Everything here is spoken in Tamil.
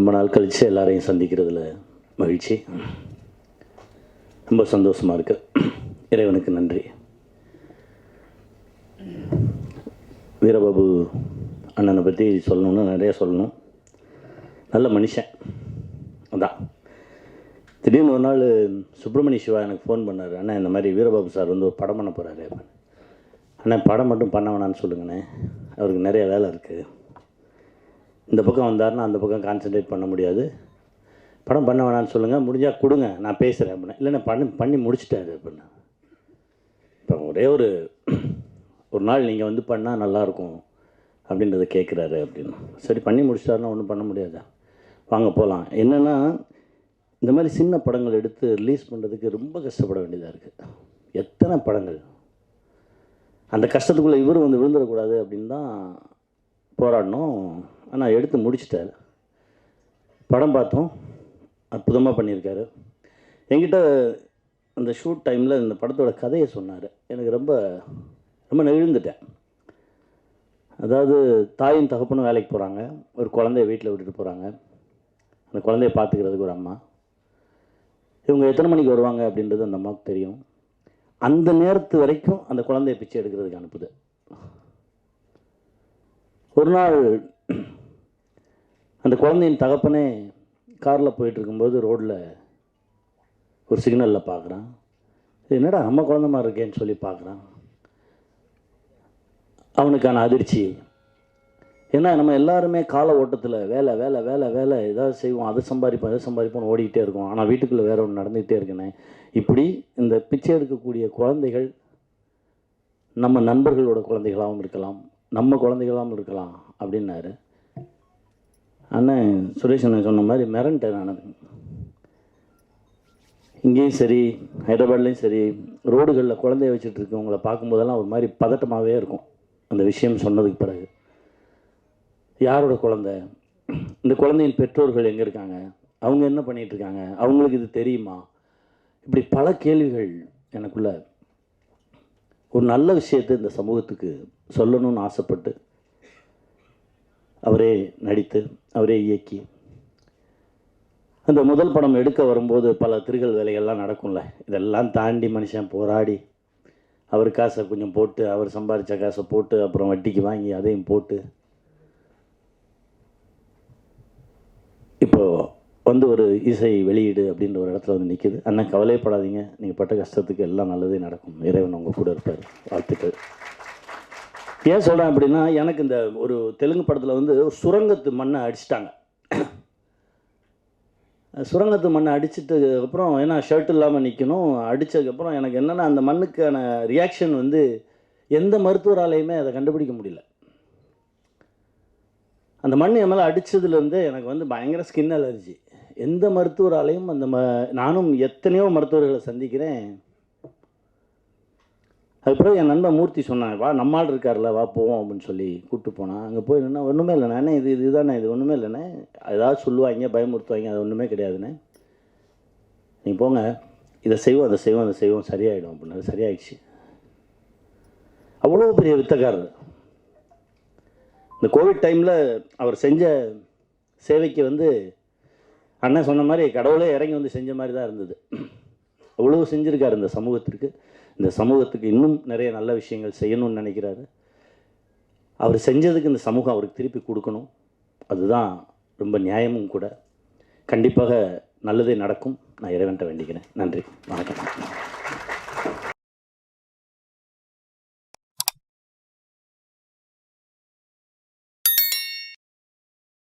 ரொம்ப நாள் கழித்து எல்லாரையும் சந்திக்கிறதுல மகிழ்ச்சி, ரொம்ப சந்தோஷமாக இருக்குது. இறைவனுக்கு நன்றி. வீரபாபு அண்ணனை பற்றி சொல்லணுன்னா நிறையா சொல்லணும். நல்ல மனுஷன். அதான் திடீர்னு ஒரு நாள் சுப்பிரமணிய சிவா எனக்கு ஃபோன் பண்ணார். அண்ணா இந்த மாதிரி வீரபாபு சார் வந்து ஒரு படம் பண்ண போகிறாரு. அண்ணா படம் மட்டும் பண்ண வேணான்னு சொல்லுங்கண்ணே, அவருக்கு நிறைய வேலை இருக்குது. இந்த பக்கம் வந்தார்னா அந்த பக்கம் கான்சன்ட்ரேட் பண்ண முடியாது. படம் பண்ண வேணான்னு சொல்லுங்கள், முடிஞ்சால் கொடுங்க, நான் பேசுகிறேன் அப்படின்னா. இல்லைண்ணா பண்ணி முடிச்சிட்டாரு அப்படின்னா. இப்போ ஒரே ஒரு நாள் நீங்கள் வந்து பண்ணால் நல்லாயிருக்கும் அப்படின்றத கேட்குறாரு அப்படின்னு. சரி பண்ணி முடிச்சிட்டாருன்னா ஒன்றும் பண்ண முடியாதா, வாங்க போகலாம். என்னென்னா இந்த மாதிரி சின்ன படங்கள் எடுத்து ரிலீஸ் பண்ணுறதுக்கு ரொம்ப கஷ்டப்பட வேண்டியதாக இருக்குது. எத்தனை படங்கள் அந்த கஷ்டத்துக்குள்ளே இவர் வந்து விழுந்துடக்கூடாது அப்படின்னு தான் போராடணும். ஆனால் எடுத்து முடிச்சிட்டார். படம் பார்த்தோம், அற்புதமாக பண்ணியிருக்காரு. என்கிட்ட அந்த ஷூட் டைமில் இந்த படத்தோட கதையை சொன்னார். எனக்கு ரொம்ப ரொம்ப நெகிழ்ந்துட்டேன். அதாவது தாயும் தகப்பனும் வேலைக்கு போகிறாங்க, ஒரு குழந்தைய வீட்டில் விட்டுட்டு போகிறாங்க. அந்த குழந்தைய பார்த்துக்கிறதுக்கு ஒரு அம்மா. இவங்க எத்தனை மணிக்கு வருவாங்க அப்படின்றது அந்த அம்மாவுக்கு தெரியும். அந்த நேரத்து வரைக்கும் அந்த குழந்தைய பிச்சை எடுக்கிறதுக்கு அனுப்புது. ஒரு நாள் அந்த குழந்தையின் தகப்பனே காரில் போயிட்டுருக்கும்போது ரோட்டில் ஒரு சிக்னலில் பார்க்குறான். என்னடா நம்ம குழந்த மாதிரி இருக்கேன்னு சொல்லி பார்க்குறான். அவனுக்கான அதிர்ச்சி. ஏன்னா நம்ம எல்லாருமே கால ஓட்டத்தில் வேலை வேலை வேலை வேலை ஏதாவது செய்வோம், அதை சம்பாதிப்போம்னு ஓடிக்கிட்டே இருக்கோம். ஆனால் வீட்டுக்குள்ளே வேறு ஒன்று நடந்துக்கிட்டே இருக்குண்ணே. இப்படி இந்த பிச்சை எடுக்கக்கூடிய குழந்தைகள் நம்ம நண்பர்களோட குழந்தைகளாகவும் இருக்கலாம், நம்ம குழந்தைகளாகவும் இருக்கலாம் அப்படின்னாரு. அண்ணன் சுரேஷ் அண்ணன் சொன்ன மாதிரி மிரண்டேன் நான். இங்கேயும் சரி ஹைதராபாத்லேயும் சரி ரோடுகளில் குழந்தைய வச்சுட்டு இருக்கவங்களை பார்க்கும்போதெல்லாம் ஒரு மாதிரி பதட்டமாகவே இருக்கும். அந்த விஷயம் சொன்னதுக்கு பிறகு யாரோட குழந்தை, இந்த குழந்தையின் பெற்றோர்கள் எங்கே இருக்காங்க, அவங்க என்ன பண்ணிகிட்ருக்காங்க, அவங்களுக்கு இது தெரியுமா, இப்படி பல கேள்விகள் எனக்குள்ள. ஒரு நல்ல விஷயத்தை இந்த சமூகத்துக்கு சொல்லணும்னு ஆசைப்பட்டு அவரே நடித்து அவரே இயக்கி அந்த முதல் படம் எடுக்க வரும்போது பல திருகல் வேலைகள்லாம் நடக்கும்ல. இதெல்லாம் தாண்டி மனுஷன் போராடி அவர் காசை கொஞ்சம் போட்டு, அவர் சம்பாதிச்ச காசை போட்டு, அப்புறம் வட்டிக்கு வாங்கி அதையும் போட்டு இப்போது வந்து ஒரு இசை வெளியீடு அப்படின்ற ஒரு இடத்துல வந்து நிற்கிது. அண்ணன் கவலைப்படாதீங்க, நீங்கள் பட்ட கஷ்டத்துக்கு எல்லாம் நல்லதே நடக்கும், இறைவன் உங்கள் கூட இருப்பார். வாழ்த்துக்கள். ஏன் சொல்கிறேன் அப்படின்னா, எனக்கு இந்த ஒரு தெலுங்கு படத்தில் வந்து சுரங்கத்து மண்ணை அடிச்சிட்டாங்க. சுரங்கத்து மண்ணை அடிச்சிட்டதுக்கப்புறம் ஏன்னா ஷர்ட் இல்லாமல் நிற்கணும், அடித்ததுக்கப்புறம் எனக்கு என்னென்னா அந்த மண்ணுக்கான ரியாக்ஷன் வந்து எந்த மருத்துவராலையுமே அதை கண்டுபிடிக்க முடியல. அந்த மண் என் மேலே அடித்ததுலேருந்து எனக்கு வந்து பயங்கர ஸ்கின் அலர்ஜி. எந்த மருத்துவராலையும் நானும் எத்தனையோ மருத்துவர்களை சந்திக்கிறேன். அதுக்கப்புறம் என் நண்பன் மூர்த்தி சொன்னான், வா நம்மால் இருக்கார்ல வா போவோம் அப்படின்னு சொல்லி கூப்பிட்டு போனான். அங்கே போய் என்னென்னா ஒன்றுமே இல்லைண்ணே, இதுதானே, இது ஒன்றுமே இல்லைண்ணே, ஏதாவது சொல்லுவாங்க பயமுறுத்துவாங்க, அது ஒன்றுமே கிடையாதுண்ணே, நீங்கள் போங்க, இதை செய்வோம் அதை செய்வோம் அதை செய்வோம் சரியாயிடும் அப்படின்னா. சரியாயிடுச்சு. அவ்வளோ பெரிய வித்தக்காரர். இந்த கோவிட் டைமில் அவர் செஞ்ச சேவைக்கு வந்து அண்ணன் சொன்ன மாதிரி கடவுளே இறங்கி வந்து செஞ்ச மாதிரி தான் இருந்தது. அவ்வளோ செஞ்சுருக்கார் இந்த சமூகத்திற்கு. இந்த சமூகத்துக்கு இன்னும் நிறைய நல்ல விஷயங்கள் செய்யணும்னு நினைக்கிறாரு. அவர் செஞ்சதுக்கு இந்த சமூகம் அவருக்கு திருப்பி கொடுக்கணும். அதுதான் ரொம்ப நியாயமும் கூட. கண்டிப்பாக நல்லதே நடக்கும். நான் இறைவன்ட்ட வேண்டிக்கிறேன். நன்றி, வணக்கம்.